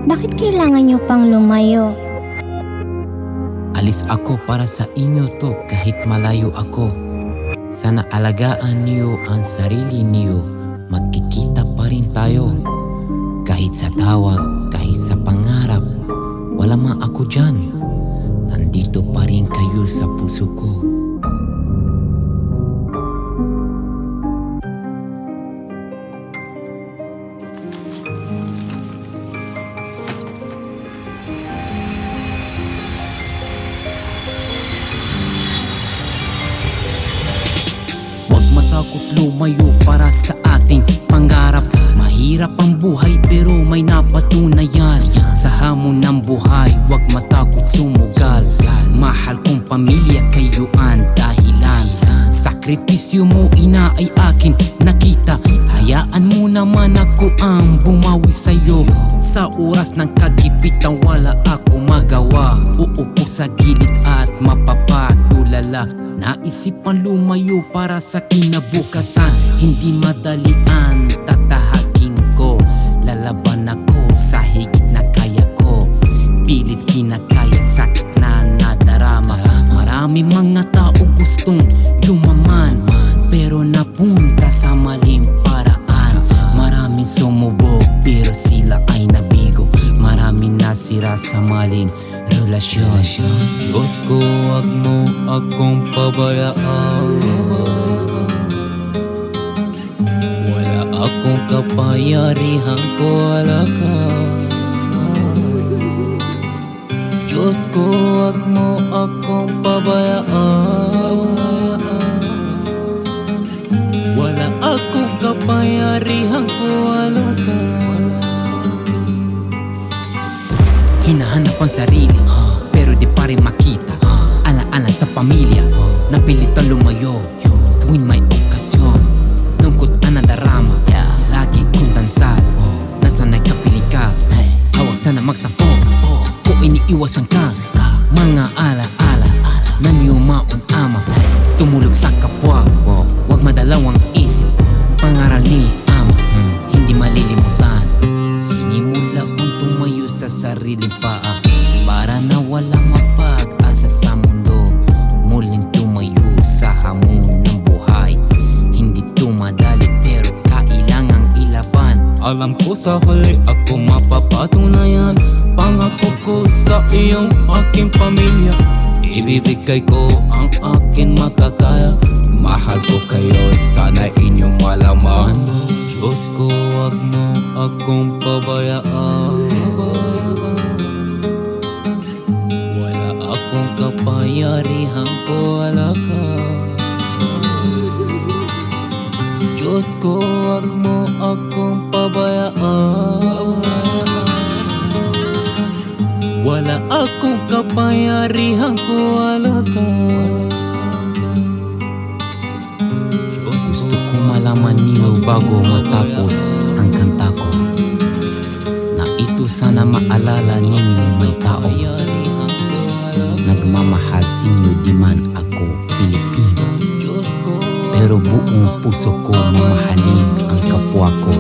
Bakit kailangan niyo pang lumayo? Alis ako para sa inyo to kahit malayo ako. Sana alagaan niyo ang sarili niyo. Magkikita pa rin tayo. Kahit sa tawag, kahit sa pangarap, wala man ako dyan. Nandito pa rin kayo sa puso ko. Huwag matakot lumayo para sa ating pangarap. Mahirap ang buhay pero may napatunayan. Sa hamon ng buhay, huwag matakot sumugal. Mahal kong pamilya, kayo ang dahilan. Sakripisyo mo ina ay akin nakita. Hayaan mo naman ako ang bumawi sa'yo. Sa oras ng kagipitan wala ako magawa. Uupo sa gilid at mapapatulala. Naisipan lumayo para sa kinabukasan. Hindi madalian, tatahakin ko. Lalaban ako sa higit na kaya ko. Pilit kinakaya, sakit na nadarama. Maraming mga tao gustong yumaman, pero napunta sa maling paraan. Maraming sumubok pero sila ay nabigo. Maraming nasira sa maling relasyon. Diyos ko, wag mo akong pabayaan. Wala akong kapangyarihan ko, wala ka. Diyos ko, wag mo akong pabayaan. Wala akong kapangyarihan ko, wala ka. Hinahanap ang sarili, pero di pa rin makita. Ala-ala sa pamilya, napilitan lumayo. Tuwing may okasyon, lungkot ang nadarama. Lagi kong dansal, nasanay kapiling ka. Hawak sana magtampo, kung iniiwasan ka. Mga ala-ala, naniumaon ama. Tumulog sa kapwa, huwag madalawang isip. Pangaral ni ama, hindi malilimutan. Sinimula kong tumayo sa sariling paa, para na walang mapag-asa sa mundo. Muling tumayo sa hamon ng buhay. Hindi tumadali pero kailangang ilaban. Alam ko sa huli ako mapapatunayan. Pangako ko sa iyong aking pamilya. Ibibigay ko ang akin makakaya. Mahal ko kayo, sana inyong malaman. Diyos ko, wag mo akong pabayaan. Wala akong kapangyarihan ko, wala ka. Diyos ko, wag mo akong pabayaan. Wala akong kapangyarihan ko, wala ka. Gusto ko malaman niyo bago matapos ang kanta ko, na ito sana maalala ninyo may tao nagmamahal sa inyo di man ako Pilipino. Pero buong puso ko mamahalin ang kapwa ko